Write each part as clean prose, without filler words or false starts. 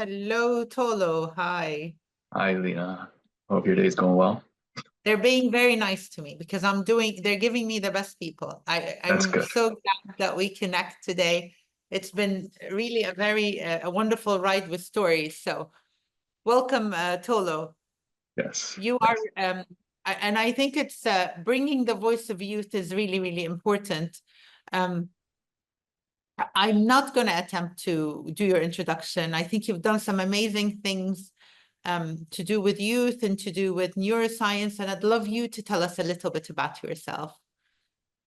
Hello, Tolo. Hi. Hi, Lena. Hope your day's going well. They're being very nice to me because they're giving me the best people. That's I'm good. so glad that we connect today. It's been really a wonderful ride with stories. So welcome, Tolo. Yes. You are, Yes. and I think it's bringing the voice of youth is really, really important. Um, I'm not going to attempt to do your introduction. I think you've done some amazing things to do with youth and to do with neuroscience. And I'd love you to tell us a little bit about yourself.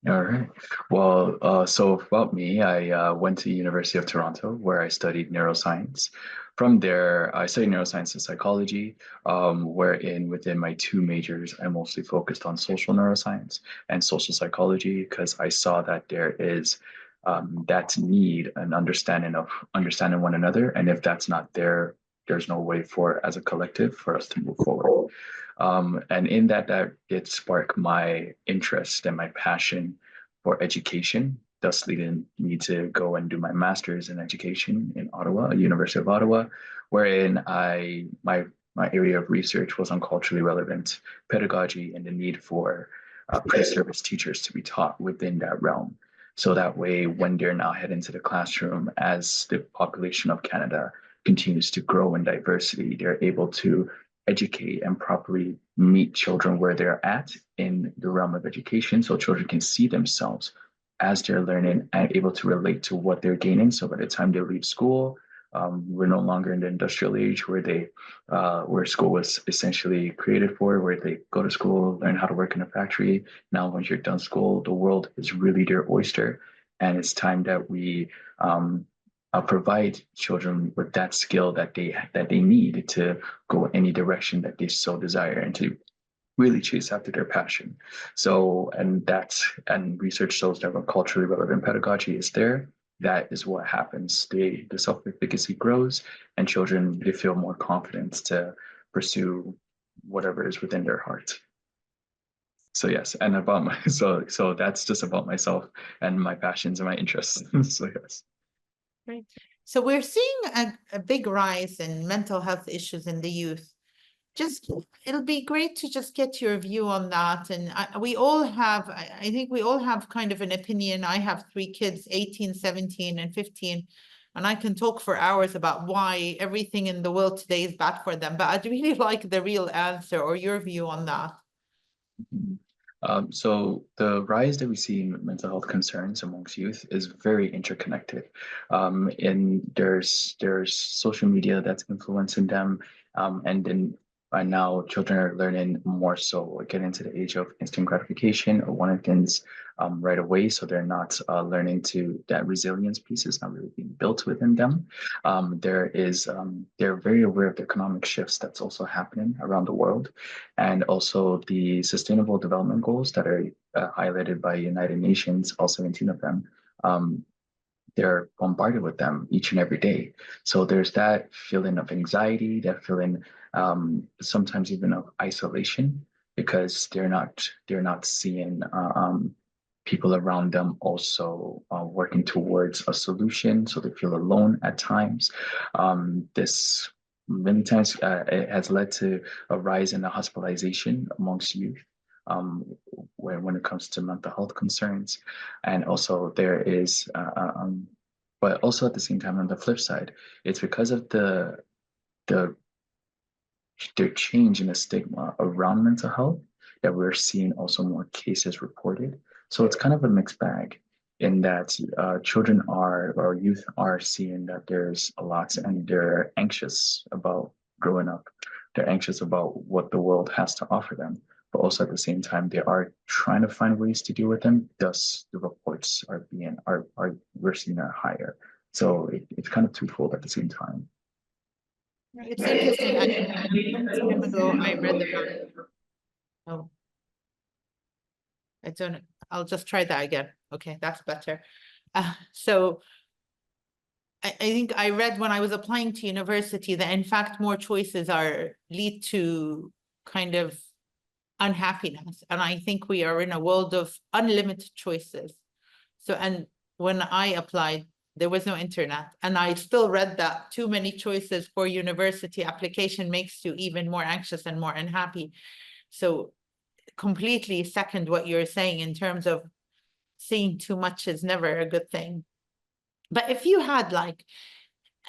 All right. Well, so about me, I went to University of Toronto where I studied neuroscience. From there, I studied neuroscience and psychology, wherein within my two majors, I mostly focused on social neuroscience and social psychology because I saw that there is that need and understanding one another. And if that's not there, there's no way for as a collective for us to move forward. And in that did spark my interest and my passion for education, thus leading me to go and do my master's in education in Ottawa, University of Ottawa, wherein my area of research was on culturally relevant pedagogy and the need for pre-service teachers to be taught within that realm. So that way, when they're now heading into the classroom, as the population of Canada continues to grow in diversity, they're able to educate and properly meet children where they're at in the realm of education so children can see themselves as they're learning and able to relate to what they're gaining. So by the time they leave school, we're no longer in the industrial age where school was essentially created for, where they go to school, learn how to work in a factory. Now, once you're done school, the world is really their oyster, and it's time that we provide children with that skill that they need to go any direction that they so desire and to really chase after their passion. So, and research shows that when culturally relevant pedagogy is there, that is what happens. The self-efficacy grows, and children they feel more confident to pursue whatever is within their heart. So yes, and about my so that's just about myself and my passions and my interests. So yes. Right. So we're seeing a big rise in mental health issues in the youth. It'll be great to just get your view on that. And we all have, I think we all have kind of an opinion. I have three kids, 18, 17, and 15. And I can talk for hours about why everything in the world today is bad for them. But I'd really like the real answer or your view on that. So the rise that we see in mental health concerns amongst youth is very interconnected. And there's social media that's influencing them, and then by now children are learning more so getting into the age of instant gratification or wanting things right away. So they're not learning to that resilience piece is not really being built within them. They're very aware of the economic shifts that's also happening around the world, and also the Sustainable Development Goals that are highlighted by United Nations, all 17 of them. They're bombarded with them each and every day. So there's that feeling of anxiety, that feeling sometimes even of isolation, because they're not seeing people around them also working towards a solution. So they feel alone at times. This many times it has led to a rise in the hospitalization amongst youth when it comes to mental health concerns. And also there is, but also at the same time, on the flip side, it's because of the change in the stigma around mental health that we're seeing also more cases reported. So it's kind of a mixed bag in that children are or youth are seeing that there's a lot and they're anxious about growing up. They're anxious about what the world has to offer them. But also at the same time, they are trying to find ways to deal with them. Thus, the reports are we're seeing are higher. So it's kind of twofold at the same time. It's interesting. A long time ago, I read about, oh, I don't, I'll just try that again. Okay, that's better. So I think I read when I was applying to university that in fact more choices lead to kind of unhappiness. And I think we are in a world of unlimited choices. So, and when I applied, There was no internet. And I still read that too many choices for university application makes you even more anxious and more unhappy. So completely second what you're saying in terms of seeing too much is never a good thing. But if you had like,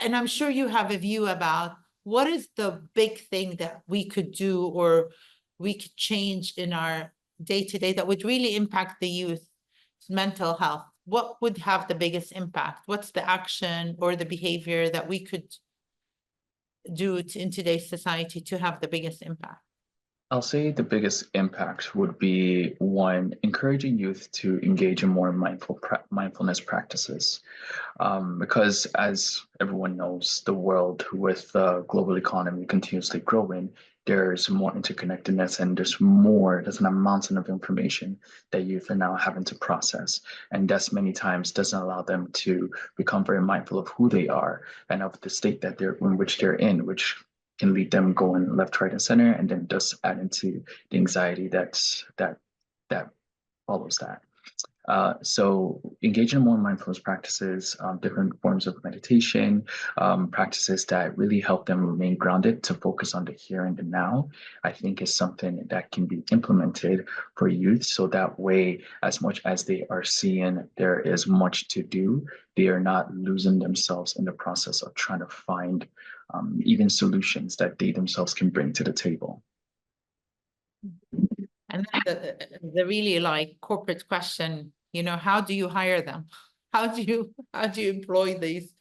and I'm sure you have a view about what is the big thing that we could do or we could change in our day-to-day that would really impact the youth's mental health, what would have the biggest impact? What's the action or the behavior that we could do in today's society to have the biggest impact? I'll say the biggest impact would be one, encouraging youth to engage in more mindfulness practices. Because as everyone knows, the world with the global economy continuously growing, there's more interconnectedness and there's an amount of information that youth are now having to process. And that's many times doesn't allow them to become very mindful of who they are and of the state that in which they're in, which can lead them going left, right, and center, and then just add into the anxiety that follows that. So engage in more mindfulness practices, different forms of meditation, practices that really help them remain grounded to focus on the here and the now, I think is something that can be implemented for youth. So that way, as much as they are seeing there is much to do, they are not losing themselves in the process of trying to find even solutions that they themselves can bring to the table. And then the really like corporate question, how do you hire them? How do you employ these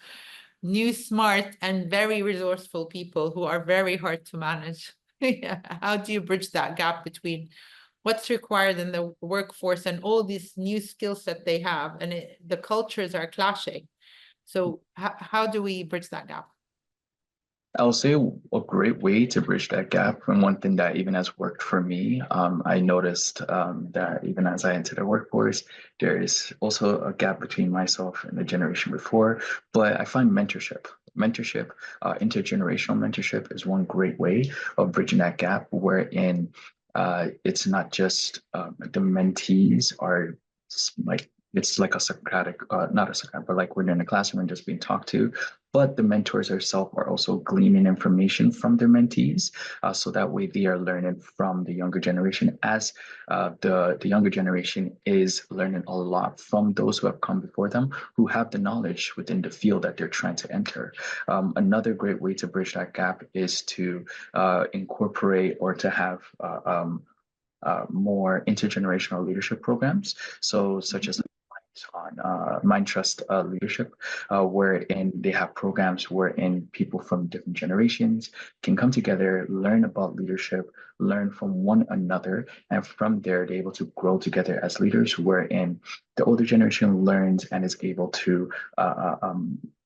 new, smart, and very resourceful people who are very hard to manage? How do you bridge that gap between what's required in the workforce and all these new skills that they have, and the cultures are clashing? So how do we bridge that gap? I'll say a great way to bridge that gap, and one thing that even has worked for me, I noticed that even as I entered the workforce, there is also a gap between myself and the generation before. But I find mentorship, intergenerational mentorship is one great way of bridging that gap, wherein it's not just the mentees are like it's like a Socratic, not a Socratic, but like we're in a classroom and just being talked to. But the mentors themselves are also gleaning information from their mentees, so that way they are learning from the younger generation, as the younger generation is learning a lot from those who have come before them, who have the knowledge within the field that they're trying to enter. Another great way to bridge that gap is to incorporate or to have more intergenerational leadership programs, so such as on Mindtrust Leadership, wherein they have programs wherein people from different generations can come together, learn about leadership, learn from one another, and from there they're able to grow together as leaders, wherein the older generation learns and is able to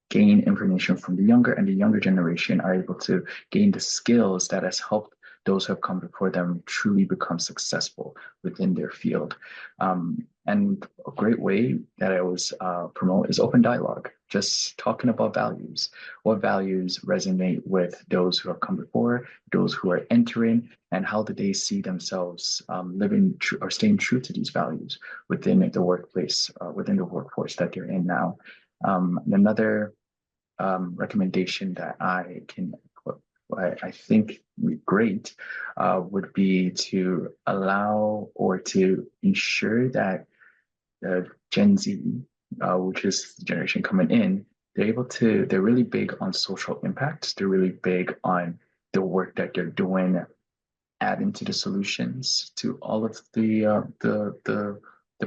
gain information from the younger, and the younger generation are able to gain the skills that has helped those who have come before them truly become successful within their field. And a great way that I always promote is open dialogue, just talking about values. What values resonate with those who have come before, those who are entering, and how do they see themselves living or staying true to these values within the workplace, within the workforce that they're in now. Another recommendation that I think would be great would be to allow or to ensure that Gen Z, which is the generation coming in, they're really big on social impact. They're really big on the work that they're doing, adding to the solutions to all of the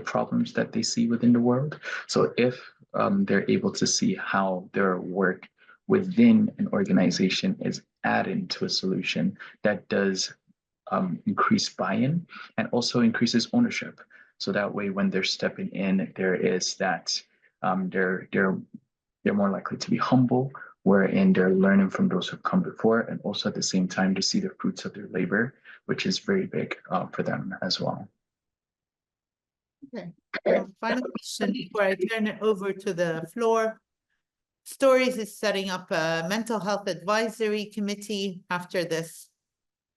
problems that they see within the world. So if they're able to see how their work within an organization is adding to a solution that does increase buy-in and also increases ownership. So that way, when they're stepping in, there is that they're more likely to be humble, wherein they're learning from those who've come before, and also at the same time to see the fruits of their labor, which is very big for them as well. Okay. Final question before I turn it over to the floor. Stories is setting up a mental health advisory committee after this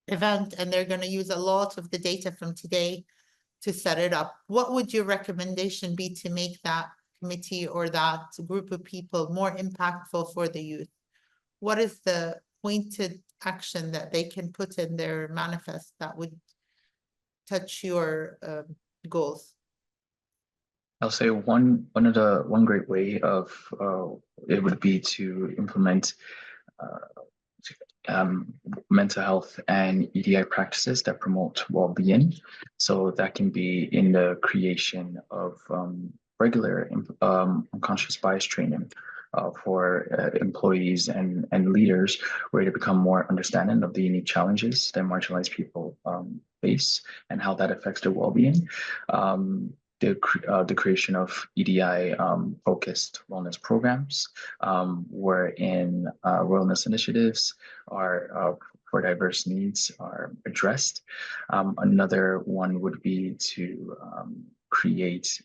event, and they're going to use a lot of the data from today to set it up. What would your recommendation be to make that committee or that group of people more impactful for the youth? What is the pointed action that they can put in their manifest that would touch your goals? I'll say one great way of it would be to implement mental health and EDI practices that promote well-being. So that can be in the creation of regular unconscious bias training for employees and leaders, where they become more understanding of the unique challenges that marginalized people face and how that affects their well-being. The creation of EDI focused wellness programs, wherein wellness initiatives are for diverse needs are addressed. Another one would be to create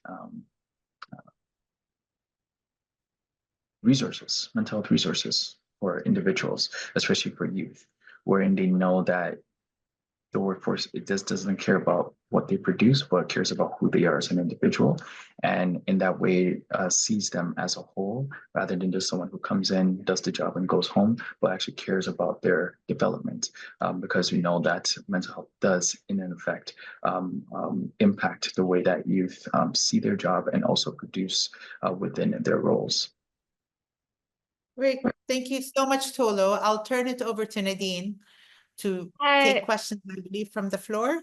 resources, mental health resources for individuals, especially for youth, wherein they know that the workforce, it just doesn't care about what they produce, but it cares about who they are as an individual. And in that way, sees them as a whole, rather than just someone who comes in, does the job and goes home, but actually cares about their development. Because we know that mental health does, in effect, impact the way that youth see their job and also produce within their roles. Great. Thank you so much, Tolo. I'll turn it over to Nadine to take questions, I believe, from the floor.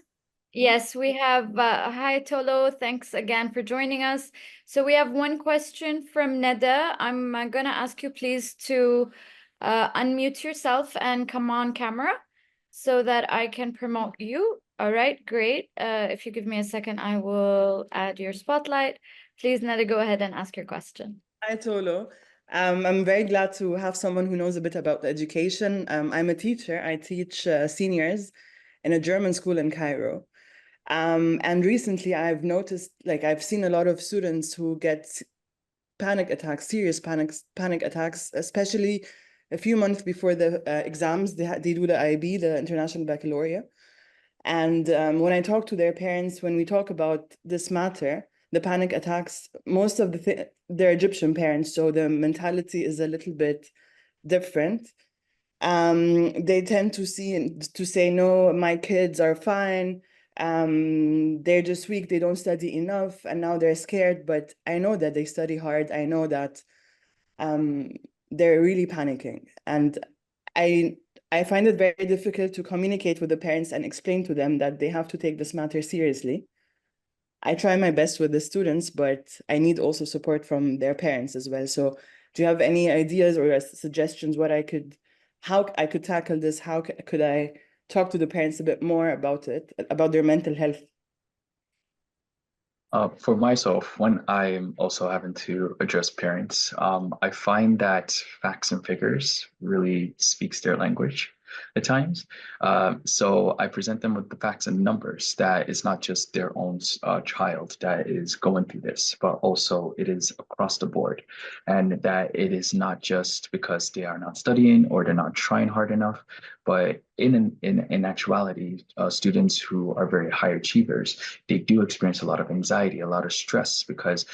Yes, we have. Hi, Tolo. Thanks again for joining us. So we have one question from Neda. I'm going to ask you, please, to unmute yourself and come on camera so that I can promote you. All right, great. If you give me a second, I will add your spotlight. Please, Neda, go ahead and ask your question. Hi, Tolo. I'm very glad to have someone who knows a bit about education. I'm a teacher. I teach seniors in a German school in Cairo. And recently I've noticed, like, I've seen a lot of students who get panic attacks, serious panic attacks, especially a few months before the exams. They do the IB, the International Baccalaureate. And when I talk to their parents, when we talk about this matter, the panic attacks, most of they're Egyptian parents, so the mentality is a little bit different. They tend to say, no, my kids are fine. They're just weak. They don't study enough, and now they're scared. But I know that they study hard. I know that they're really panicking, and I find it very difficult to communicate with the parents and explain to them that they have to take this matter seriously. I try my best with the students, but I need also support from their parents as well. So do you have any ideas or suggestions how I could tackle this? How could I talk to the parents a bit more about it, about their mental health? For myself, when I'm also having to address parents, I find that facts and figures really speaks their language at times. So I present them with the facts and numbers that it's not just their own child that is going through this, but also it is across the board. And that it is not just because they are not studying or they're not trying hard enough, but in actuality, students who are very high achievers, they do experience a lot of anxiety, a lot of stress, because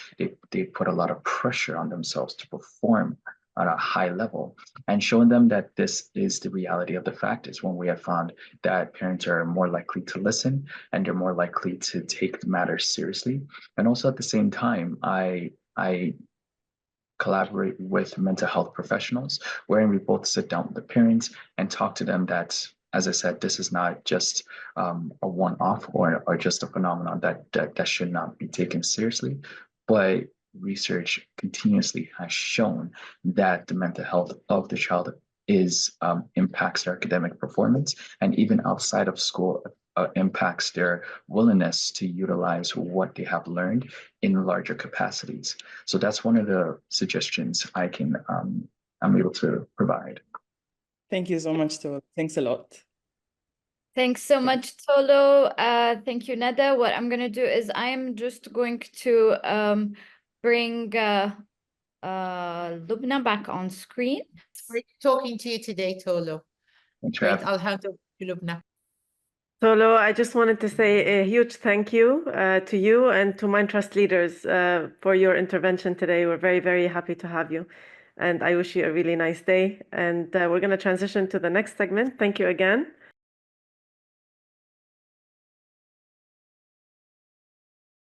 they put a lot of pressure on themselves to perform at a high level. And showing them that this is the reality of the fact is when we have found that parents are more likely to listen and they're more likely to take the matter seriously. And also at the same time, I collaborate with mental health professionals, wherein we both sit down with the parents and talk to them that, as I said, this is not just a one-off or just a phenomenon that should not be taken seriously, but research continuously has shown that the mental health of the child impacts their academic performance, and even outside of school impacts their willingness to utilize what they have learned in larger capacities. So that's one of the suggestions I'm able to provide. Thank you so much, Tolo. Thanks a lot. Thanks so much, Tolo. Thank you, Neda. What I'm going to do is I am just going to bring Lubna back on screen. Great talking to you today, Tolo. Thanks, Great. I'll hand over to Lubna. Tolo, I just wanted to say a huge thank you to you and to Mindtrust Leaders for your intervention today. We're very, very happy to have you. And I wish you a really nice day. And we're going to transition to the next segment. Thank you again.